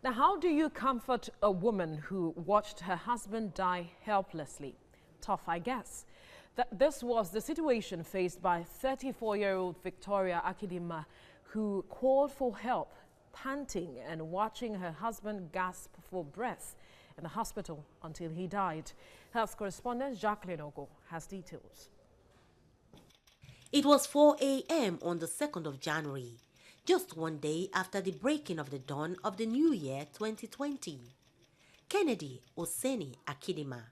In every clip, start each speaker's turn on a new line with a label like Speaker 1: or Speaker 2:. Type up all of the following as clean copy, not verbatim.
Speaker 1: Now, how do you comfort a woman who watched her husband die helplessly? Tough, I guess. This was the situation faced by 34-year-old Victoria Akidimah, who called for help, panting and watching her husband gasp for breath in the hospital until he died. Health correspondent Jacqueline Ogo has details.
Speaker 2: It was 4 a.m. on the 2nd of January, just one day after the breaking of the dawn of the new year 2020. Kenny Akidimah,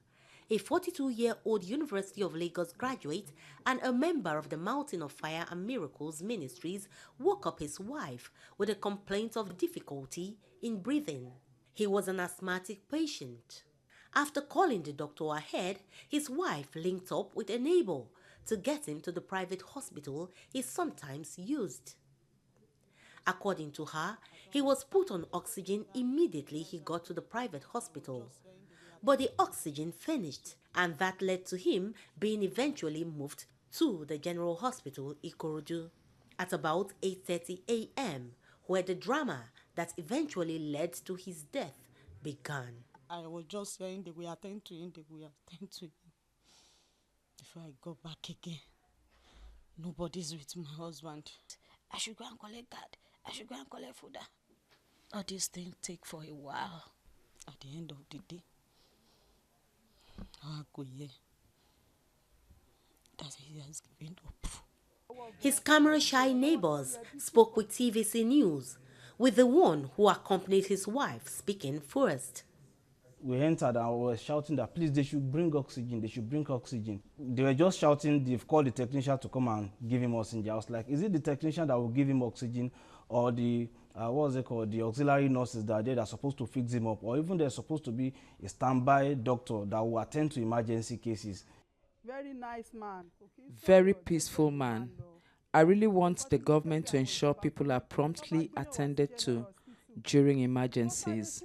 Speaker 2: a 42-year-old University of Lagos graduate and a member of the Mountain of Fire and Miracles Ministries, woke up his wife with a complaint of difficulty in breathing. He was an asthmatic patient. After calling the doctor ahead, his wife linked up with a neighbor to get him to the private hospital he sometimes used. According to her, he was put on oxygen immediately he got to the private hospital. But the oxygen finished, and that led to him being eventually moved to the General Hospital, Ikorodu, at about 8:30 a.m., where the drama that eventually led to his death began.
Speaker 3: I was just saying that we attend to him, Before I go back again, nobody's with my husband. I should go and collect that. I should go and collect food. All these things take for a while. At the end of the day, I go here. That he has given up.
Speaker 2: His camera-shy neighbors spoke with TVC News, with the one who accompanied his wife speaking first.
Speaker 4: We entered and we were shouting that please they should bring oxygen, they should bring oxygen. They were just shouting, they've called the technician to come and give him oxygen. I was like, is it the technician that will give him oxygen, or the, the auxiliary nurses that are there that are supposed to fix him up, or even there's supposed to be a standby doctor that will attend to emergency cases.
Speaker 5: Very nice man.
Speaker 6: Very peaceful man. I really want the government to ensure people are promptly attended to during emergencies.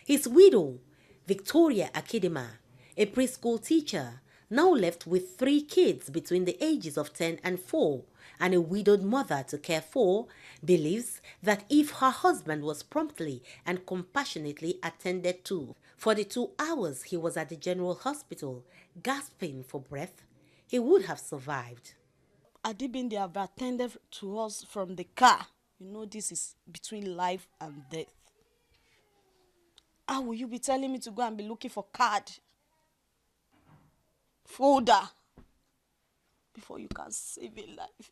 Speaker 2: His widow, Victoria Akidimah, a preschool teacher, now left with 3 kids between the ages of 10 and 4, and a widowed mother to care for, believes that if her husband was promptly and compassionately attended to for the 2 hours he was at the General Hospital, gasping for breath, he would have survived.
Speaker 3: Adibin, they have attended to us from the car. You know, this is between life and death. How will you be telling me to go and be looking for card, folder, before you can save a life?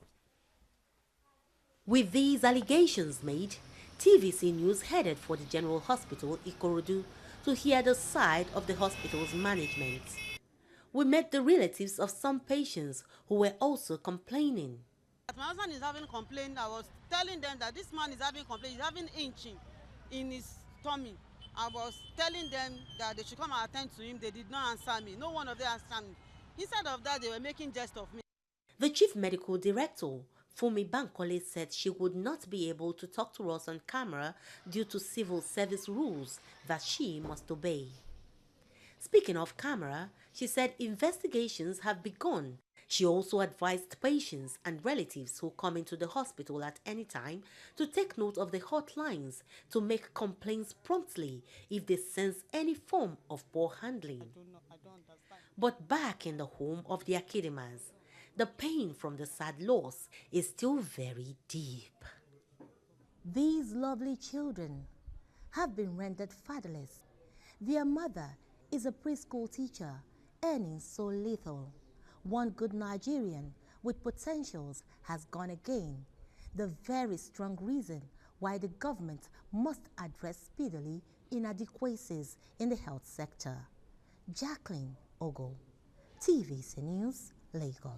Speaker 2: With these allegations made, TVC News headed for the General Hospital, Ikorodu, to hear the side of the hospital's management. We met the relatives of some patients who were also complaining.
Speaker 7: My husband is having complaint. I was telling them that this man is having complaint. He's having inching in his tummy. I was telling them that they should come and attend to him. They did not answer me. No one of them answered me. Instead of that, they were making jest of me.
Speaker 2: The chief medical director, Fumi Bankole, said she would not be able to talk to us on camera due to civil service rules that she must obey. Speaking of camera, she said investigations have begun. She also advised patients and relatives who come into the hospital at any time to take note of the hotlines to make complaints promptly if they sense any form of poor handling. But back in the home of the Akidimahs, the pain from the sad loss is still very deep. These lovely children have been rendered fatherless. Their mother is a preschool teacher, earning so little. One good Nigerian with potentials has gone again. The very strong reason why the government must address speedily inadequacies in the health sector. Jacqueline Ogo, TVC News, Lagos.